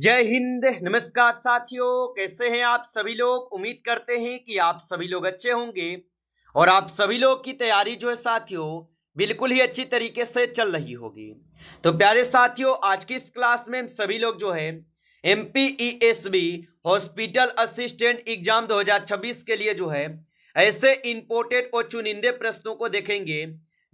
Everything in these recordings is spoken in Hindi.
जय हिंद। नमस्कार साथियों, कैसे हैं आप सभी लोग। उम्मीद करते हैं कि आप सभी लोग अच्छे होंगे और आप सभी लोग की तैयारी जो है साथियों बिल्कुल ही अच्छी तरीके से चल रही होगी। तो प्यारे साथियों, आज की इस क्लास में हम सभी लोग जो है MPESB हॉस्पिटल असिस्टेंट एग्जाम 2026 के लिए जो है ऐसे इंपोर्टेड और चुनिंदे प्रश्नों को देखेंगे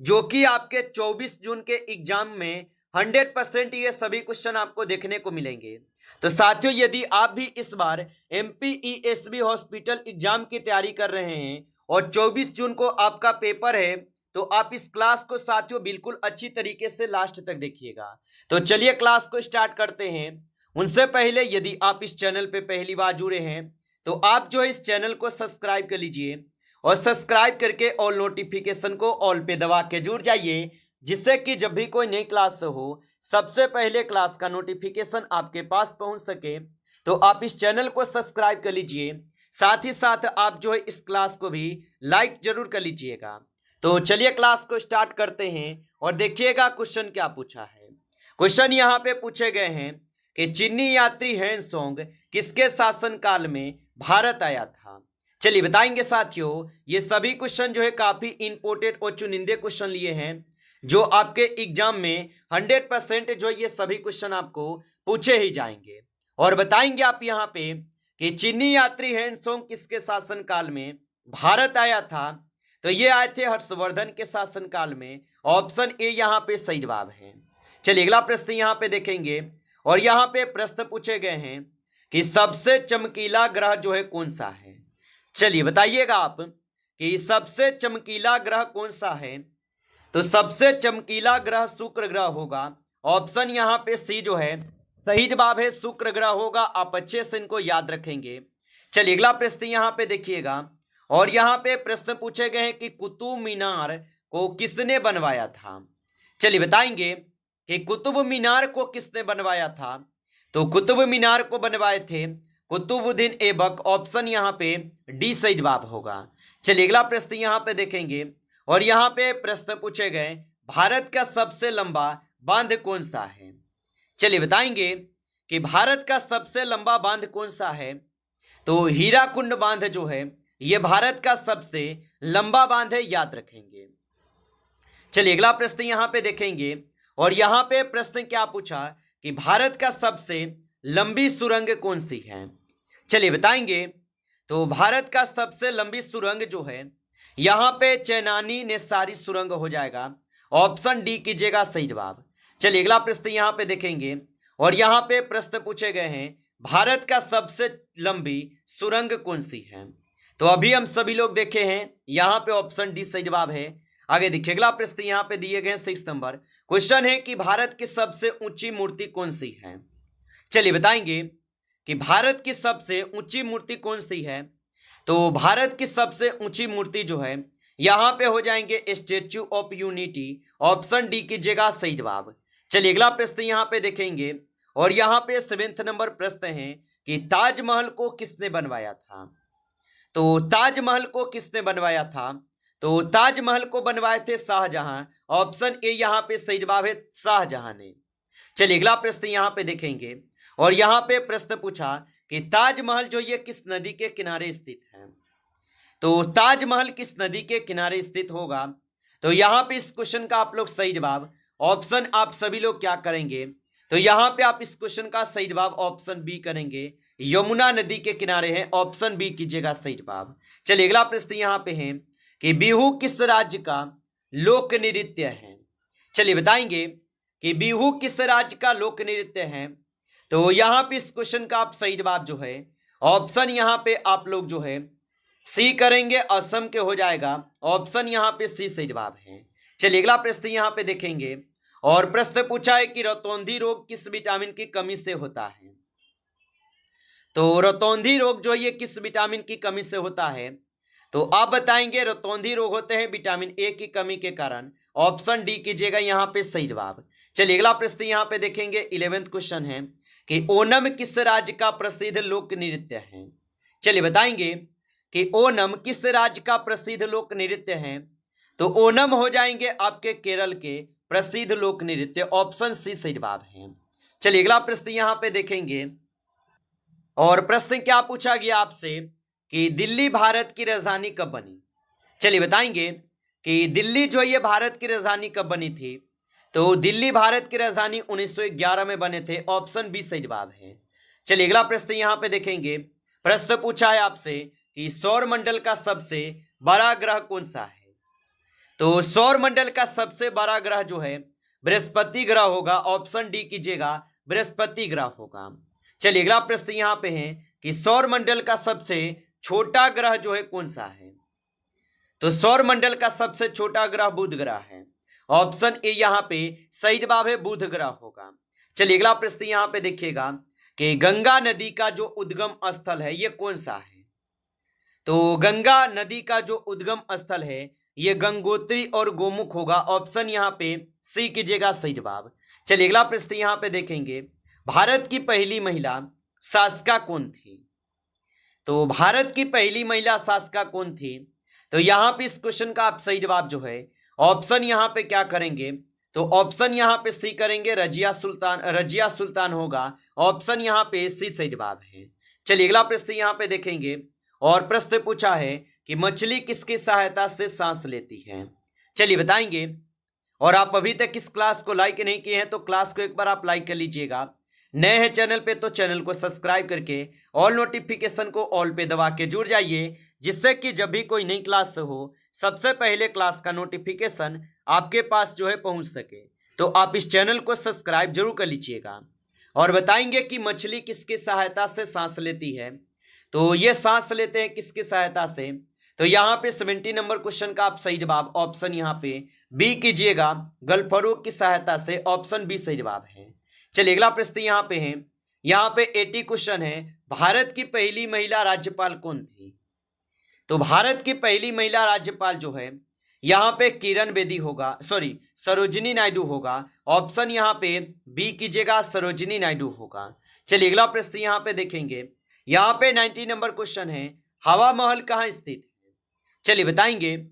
जो कि आपके 24 जून के एग्जाम में 100% ये सभी क्वेश्चन आपको देखने को मिलेंगे। तो साथियों, यदि आप भी इस बार MPESB हॉस्पिटल एग्जाम की तैयारी कर रहे हैं और 24 जून को आपका पेपर है, तो आप इस क्लास को साथियों बिल्कुल अच्छी तरीके से लास्ट तक देखिएगा। तो चलिए क्लास को स्टार्ट करते हैं। उनसे पहले यदि आप इस चैनल पे पहली बार जुड़े हैं तो आप जो है इस चैनल को सब्सक्राइब कर लीजिए और सब्सक्राइब करके ऑल नोटिफिकेशन को ऑल पे दबा के जुड़ जाइए, जिससे कि जब भी कोई नई क्लास हो सबसे पहले क्लास का नोटिफिकेशन आपके पास पहुंच सके। तो आप इस चैनल को सब्सक्राइब कर लीजिए, साथ ही साथ आप जो है इस क्लास को भी लाइक जरूर कर लीजिएगा। तो चलिए क्लास को स्टार्ट करते हैं और देखिएगा क्वेश्चन क्या पूछा है। क्वेश्चन यहाँ पे पूछे गए हैं कि चीनी यात्री हेनसोंग किसके शासनकाल में भारत आया था। चलिए बताएंगे साथियों, ये सभी क्वेश्चन जो है काफी इंपोर्टेंट और चुनिंदे क्वेश्चन लिए हैं जो आपके एग्जाम में 100% जो ये सभी क्वेश्चन आपको पूछे ही जाएंगे। और बताएंगे आप यहाँ पे कि चीनी यात्री हेनसोंग किसके शासनकाल में भारत आया था। तो ये आए थे हर्षवर्धन के शासनकाल में। ऑप्शन ए यहाँ पे सही जवाब है। चलिए अगला प्रश्न यहाँ पे देखेंगे और यहाँ पे प्रश्न पूछे गए हैं कि सबसे चमकीला ग्रह जो है कौन सा है। चलिए बताइएगा आप कि सबसे चमकीला ग्रह कौन सा है। तो सबसे चमकीला ग्रह शुक्र ग्रह होगा। ऑप्शन यहाँ पे सी जो है सही जवाब है, शुक्र ग्रह होगा। आप अच्छे से इनको याद रखेंगे। चलिए अगला प्रश्न यहाँ पे देखिएगा और यहाँ पे प्रश्न पूछे गए हैं कि कुतुब मीनार को किसने बनवाया था। चलिए बताएंगे कि कुतुब मीनार को किसने बनवाया था। तो कुतुब मीनार को बनवाए थे कुतुबुद्दीन ऐबक। ऑप्शन यहाँ पे डी सही जवाब होगा। चलिए अगला प्रश्न यहाँ पे देखेंगे और यहाँ पे प्रश्न पूछे गए भारत का सबसे लंबा बांध कौन सा है। चलिए बताएंगे कि भारत का सबसे लंबा बांध कौन सा है। तो हीराकुंड बांध जो है यह भारत का सबसे लंबा बांध है, याद रखेंगे। चलिए अगला प्रश्न यहाँ पे देखेंगे और यहाँ पे प्रश्न क्या पूछा कि भारत का सबसे लंबी सुरंग कौन सी है। चलिए बताएंगे तो भारत का सबसे लंबी सुरंग जो है यहाँ पे चेनानी नेसारी सुरंग हो जाएगा। ऑप्शन डी कीजिएगा सही जवाब। चलिए अगला प्रश्न यहाँ पे देखेंगे और यहाँ पे प्रश्न पूछे गए हैं भारत का सबसे लंबी सुरंग कौन सी है। तो अभी हम सभी लोग देखे हैं, यहाँ पे ऑप्शन डी सही जवाब है। आगे देखिए अगला प्रश्न यहाँ पे दिए गए 6 नंबर क्वेश्चन है कि भारत की सबसे ऊंची मूर्ति कौन सी है। चलिए बताएंगे कि भारत की सबसे ऊंची मूर्ति कौन सी है। तो भारत की सबसे ऊंची मूर्ति जो है यहाँ पे हो जाएंगे statue of unity. Option D कीजिएगा सही जवाब। चलिए अगला प्रश्न यहाँ पे देखेंगे और यहाँ पे 7 नंबर प्रश्न है कि ताजमहल को किसने बनवाया था। तो ताजमहल को किसने बनवाया था। तो ताजमहल को बनवाए थे शाहजहां। ऑप्शन ए यहाँ पे सही जवाब है, शाहजहां ने। चलिए अगला प्रश्न यहाँ पे देखेंगे और यहाँ पे प्रश्न पूछा कि ताजमहल जो ये किस नदी के किनारे स्थित है। तो ताजमहल किस नदी के किनारे स्थित होगा। तो यहाँ पे इस क्वेश्चन का आप लोग सही जवाब ऑप्शन आप सभी लोग क्या करेंगे। तो यहाँ पे आप इस क्वेश्चन का सही जवाब ऑप्शन बी करेंगे, यमुना नदी के किनारे है। ऑप्शन बी कीजिएगा सही जवाब। चलिए अगला प्रश्न यहाँ पे है कि बिहू किस राज्य का लोक नृत्य है। चलिए बताएंगे कि बिहू किस राज्य का लोक नृत्य है। तो यहाँ पे इस क्वेश्चन का आप सही जवाब जो है ऑप्शन यहाँ पे आप लोग जो है सी करेंगे, असम के हो जाएगा। ऑप्शन यहाँ पे सी सही जवाब है। चलिए अगला प्रश्न यहाँ पे देखेंगे और प्रश्न पूछा है कि रतौंधी रोग किस विटामिन की कमी से होता है। तो रतौंधी रोग जो है ये किस विटामिन की कमी से होता है। तो आप बताएंगे रतौंधी रोग होते हैं विटामिन ए की कमी के कारण। ऑप्शन डी कीजिएगा यहाँ पे सही जवाब। चलिए अगला प्रश्न यहाँ पे देखेंगे 11th क्वेश्चन है कि ओणम किस राज्य का प्रसिद्ध लोक नृत्य है। चलिए बताएंगे कि ओणम किस राज्य का प्रसिद्ध लोक नृत्य है। तो ओणम हो जाएंगे आपके केरल के प्रसिद्ध लोक नृत्य। ऑप्शन सी सही जवाब है। चलिए अगला प्रश्न यहाँ पे देखेंगे। और प्रश्न क्या पूछा गया आपसे कि दिल्ली भारत की राजधानी कब बनी। चलिए बताएंगे कि दिल्ली जो ये भारत की राजधानी कब बनी थी। तो दिल्ली भारत की राजधानी 1911 में बने थे। ऑप्शन बी सही जवाब है। चलिए अगला प्रश्न यहाँ पे देखेंगे। प्रश्न पूछा है आपसे कि सौर मंडल का सबसे बड़ा ग्रह कौन सा है। तो सौर मंडल का सबसे बड़ा ग्रह जो है बृहस्पति ग्रह होगा। ऑप्शन डी कीजिएगा, बृहस्पति ग्रह होगा। चलिए अगला प्रश्न यहाँ पे है कि सौर मंडल का सबसे छोटा ग्रह जो है कौन सा है। तो सौर मंडल का सबसे छोटा ग्रह बुध ग्रह है। ऑप्शन ए यहाँ पे सही जवाब है, बुध ग्रह होगा। चलिए अगला प्रश्न यहाँ पे देखिएगा कि गंगा नदी का जो उद्गम स्थल है ये कौन सा है। तो गंगा नदी का जो उद्गम स्थल है ये गंगोत्री और गोमुख होगा। ऑप्शन यहाँ पे सी कीजिएगा, सही जवाब। चलिए अगला प्रश्न यहाँ पे देखेंगे। भारत की पहली महिला शासिका कौन थी। तो भारत की पहली महिला शासिका कौन थी। तो यहाँ पे इस क्वेश्चन का आप सही जवाब जो है ऑप्शन यहाँ पे क्या करेंगे। तो ऑप्शन यहाँ पे सी करेंगे, रजिया सुल्तान होगा। ऑप्शन यहाँ पे सी सही जवाब है। चलिए अगला प्रश्न यहाँ पे देखेंगे। और प्रश्न पूछा है कि मछली किसकी सहायता से सांस लेती है। चलिए बताएंगे। और आप अभी तक इस क्लास को लाइक नहीं किए हैं तो क्लास को एक बार आप लाइक कर लीजिएगा। नए हैं चैनल पे तो चैनल को सब्सक्राइब करके ऑल नोटिफिकेशन को ऑल पे दबा के जुड़ जाइए, जिससे कि जब भी कोई नई क्लास हो सबसे पहले क्लास का नोटिफिकेशन आपके पास जो है पहुंच सके। तो आप इस चैनल को सब्सक्राइब जरूर कर लीजिएगा। और बताएंगे कि मछली किसकी सहायता से सांस लेती है। तो ये सांस लेते हैं किसकी सहायता से। तो यहाँ पे 70 नंबर क्वेश्चन का आप सही जवाब ऑप्शन यहाँ पे बी कीजिएगा, गलफरोग की सहायता से। ऑप्शन बी सही जवाब है। चलिए अगला प्रश्न यहाँ पे है। यहाँ पे 80 क्वेश्चन है। भारत की पहली महिला राज्यपाल कौन थी। तो भारत की पहली महिला राज्यपाल जो है यहाँ पे किरण बेदी होगा, सॉरी सरोजिनी नायडू होगा। ऑप्शन यहाँ पे बी कीजिएगा, सरोजिनी नायडू होगा। चलिए अगला प्रश्न यहाँ पे देखेंगे। यहाँ पे 90 नंबर क्वेश्चन है। हवा महल कहाँ स्थित है। चलिए बताएंगे।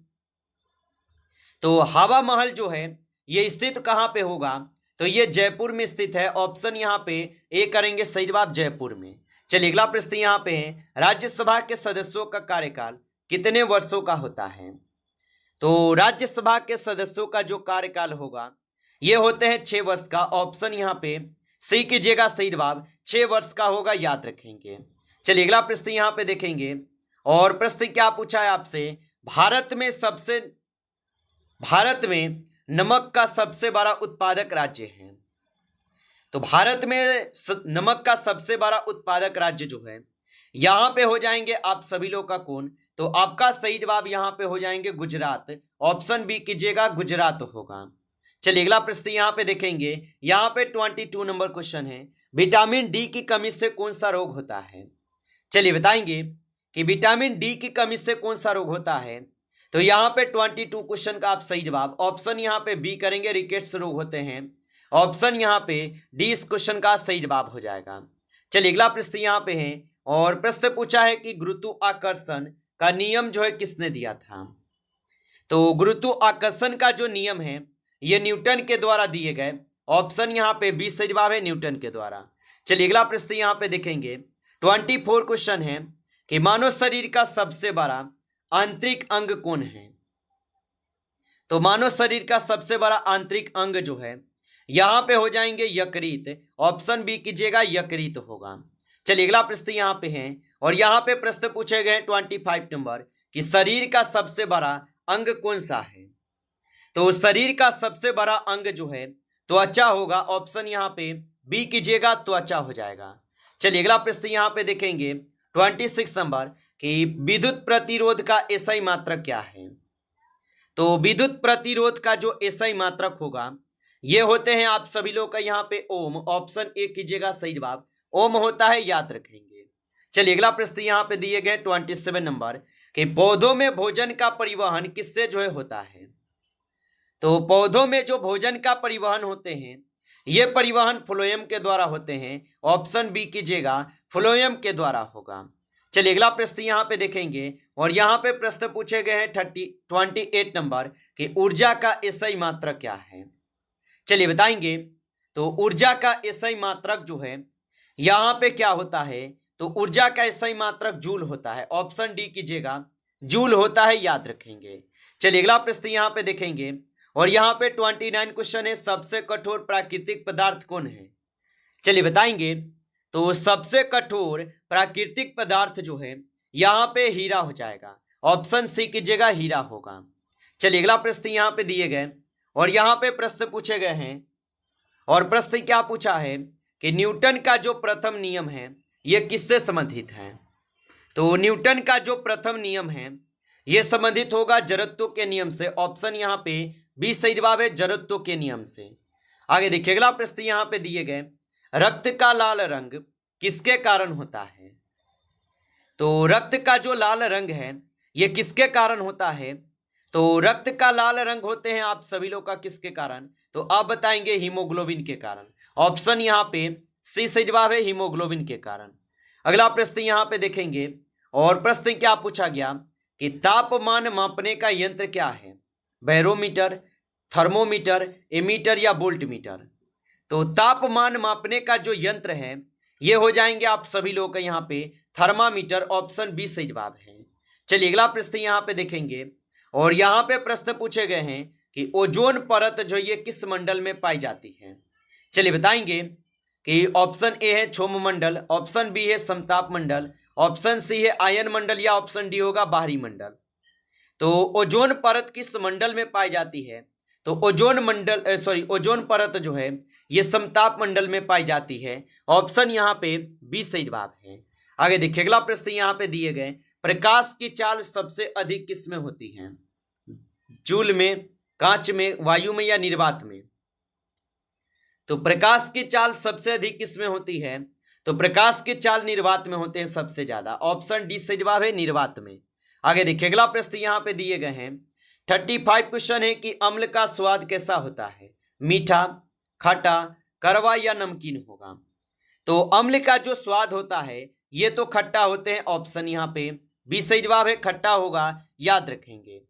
तो हवा महल जो है ये स्थित कहाँ पे होगा। तो ये जयपुर में स्थित है। ऑप्शन यहाँ पे ए करेंगे, सही जवाब जयपुर में। चलिए अगला प्रश्न यहाँ पे है। राज्यसभा के सदस्यों का कार्यकाल कितने वर्षों का होता है। तो राज्यसभा के सदस्यों का जो कार्यकाल होगा ये होते हैं 6 वर्ष का। ऑप्शन यहाँ पे सी कीजिएगा, सही जवाब 6 वर्ष का होगा, याद रखेंगे। चलिए अगला प्रश्न यहाँ पे देखेंगे। और प्रश्न क्या पूछा है आपसे। भारत में नमक का सबसे बड़ा उत्पादक राज्य है। तो भारत में नमक का सबसे बड़ा उत्पादक राज्य जो है यहाँ पे हो जाएंगे आप सभी लोग का कौन। तो आपका सही जवाब यहाँ पे हो जाएंगे गुजरात। ऑप्शन बी कीजिएगा, गुजरात होगा। चलिए अगला प्रश्न यहाँ पे देखेंगे। यहाँ पे 22 नंबर क्वेश्चन है। विटामिन डी की कमी से कौन सा रोग होता है। चलिए बताएंगे कि विटामिन डी की कमी से कौन सा रोग होता है। तो यहाँ पे 22 क्वेश्चन का आप सही जवाब ऑप्शन यहाँ पे बी करेंगे, रिकेट्स रोग होते हैं। ऑप्शन यहाँ पे डी इस क्वेश्चन का सही जवाब हो जाएगा। चलिए अगला प्रश्न यहाँ पे है। और प्रश्न पूछा है कि गुरुत्वाकर्षण का नियम जो है किसने दिया था। तो गुरुत्वाकर्षण का जो नियम है ये न्यूटन के द्वारा दिए गए। ऑप्शन यहाँ पे बी सही जवाब है, न्यूटन के द्वारा। चलिए अगला प्रश्न यहाँ पे देखेंगे। 24 क्वेश्चन है कि मानव शरीर का सबसे बड़ा आंतरिक अंग कौन है। तो मानव शरीर का सबसे बड़ा आंतरिक अंग जो है यहाँ पे हो जाएंगे यकृत। ऑप्शन बी कीजिएगा, यकृत होगा। चलिए अगला प्रश्न यहाँ पे है। और यहाँ पे प्रश्न पूछे गए 25 नंबर कि शरीर का सबसे बड़ा अंग कौन सा है। तो शरीर का सबसे बड़ा अंग जो है त्वचा होगा। ऑप्शन यहाँ पे बी कीजिएगा, त्वचा हो जाएगा। चलिए अगला प्रश्न यहाँ पे देखेंगे 26 नंबर कि विद्युत प्रतिरोध का एसआई मात्रक क्या है। तो विद्युत प्रतिरोध का जो एसआई मात्रक होगा ये होते हैं आप सभी लोग का यहाँ पे ओम। ऑप्शन ए कीजिएगा, सही जवाब ओम होता है, याद रखेंगे। चलिए अगला प्रश्न यहाँ पे दिए गए 27 नंबर कि पौधों में भोजन का परिवहन किससे जो है होता है। तो पौधों में जो भोजन का परिवहन होते हैं ये परिवहन फ्लोएम के द्वारा होते हैं। ऑप्शन बी कीजिएगा, फ्लोएम के द्वारा होगा। चलिए अगला प्रश्न यहाँ पे देखेंगे। और यहाँ पे प्रश्न पूछे गए हैं 28 नंबर कि ऊर्जा का एसआई मात्रक क्या है। चलिए बताएंगे तो ऊर्जा का एसआई मात्रक जो है यहाँ पे क्या होता है, तो ऊर्जा का एसआई मात्रक जूल होता है। ऑप्शन डी कीजिएगा, जूल होता है, याद रखेंगे। चलिए अगला प्रश्न यहाँ पे देखेंगे और यहाँ पे 29 क्वेश्चन है, सबसे कठोर प्राकृतिक पदार्थ कौन है? चलिए बताएंगे। तो सबसे कठोर प्राकृतिक पदार्थ जो है यहाँ पे हीरा हो जाएगा। ऑप्शन सी कीजिएगा, हीरा होगा। चलिए अगला प्रश्न यहाँ पे दिए गए और यहाँ पे प्रश्न पूछे गए हैं और प्रश्न क्या पूछा है कि न्यूटन का जो प्रथम नियम है यह किससे संबंधित है? तो न्यूटन का जो प्रथम नियम है यह संबंधित होगा जड़त्व के नियम से। ऑप्शन यहाँ पे बी सही जवाब है, जड़त्व के नियम से। आगे देखिए अगला प्रश्न यहाँ पे दिए गए, रक्त का लाल रंग किसके कारण होता है? तो रक्त का जो लाल रंग है यह किसके कारण होता है? तो रक्त का लाल रंग होते हैं आप सभी लोग का किसके कारण? तो आप बताएंगे हीमोग्लोबिन के कारण। ऑप्शन यहाँ पे सी सही जवाब है, हीमोग्लोबिन के कारण। अगला प्रश्न यहाँ पे देखेंगे और प्रश्न क्या पूछा गया कि तापमान मापने का यंत्र क्या है? बैरोमीटर, थर्मोमीटर, एमीटर या वोल्टमीटर? तो तापमान मापने का जो यंत्र है ये हो जाएंगे आप सभी लोग का यहाँ पे थर्मामीटर। ऑप्शन बी सही जवाब है। चलिए अगला प्रश्न यहाँ पे देखेंगे और यहाँ पे प्रश्न पूछे गए हैं कि ओजोन परत जो ये किस मंडल में पाई जाती है? चलिए बताएंगे कि ऑप्शन ए है क्षोभ मंडल, ऑप्शन बी है समताप मंडल, ऑप्शन सी है आयन मंडल या ऑप्शन डी होगा बाहरी मंडल। तो ओजोन परत किस मंडल में पाई जाती है? तो ओजोन परत जो है ये समताप मंडल में पाई जाती है। ऑप्शन यहाँ पे बी सही जवाब है। आगे देखिए अगला प्रश्न यहाँ पे दिए गए, प्रकाश की चाल सबसे अधिक किस में होती है? जूल में, कांच में, वायु में या निर्वात में? तो प्रकाश की चाल सबसे अधिक किस में होती है? तो प्रकाश की चाल निर्वात में होते हैं सबसे ज्यादा। ऑप्शन डी सही जवाब है, निर्वात में। आगे देखिए अगला प्रश्न यहाँ पे दिए गए हैं 35 क्वेश्चन है कि अम्ल का स्वाद कैसा होता है? मीठा, खट्टा, कड़वा या नमकीन होगा? तो अम्ल का जो स्वाद होता है ये तो खट्टा होते हैं। ऑप्शन यहाँ पे बी सही जवाब है, खट्टा होगा, याद रखेंगे।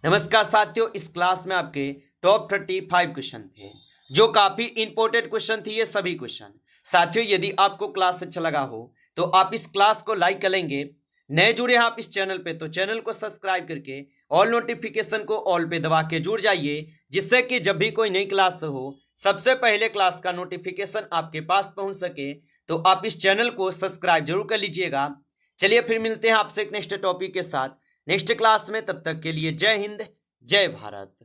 नमस्कार साथियों, इस क्लास में आपके टॉप 35 क्वेश्चन थे जो काफी इंपॉर्टेंट क्वेश्चन थी ये सभी क्वेश्चन। साथियों यदि आपको क्लास अच्छा लगा हो तो आप इस क्लास को लाइक करेंगे। नए जुड़े हैं आप इस चैनल पे तो चैनल को सब्सक्राइब करके ऑल नोटिफिकेशन को ऑल पे दबा के जुड़ जाइए, जिससे कि जब भी कोई नई क्लास हो सबसे पहले क्लास का नोटिफिकेशन आपके पास पहुंच सके। तो आप इस चैनल को सब्सक्राइब जरूर कर लीजिएगा। चलिए फिर मिलते हैं आपसे एक नेक्स्ट टॉपिक के साथ नेक्स्ट क्लास में। तब तक के लिए जय हिंद, जय भारत।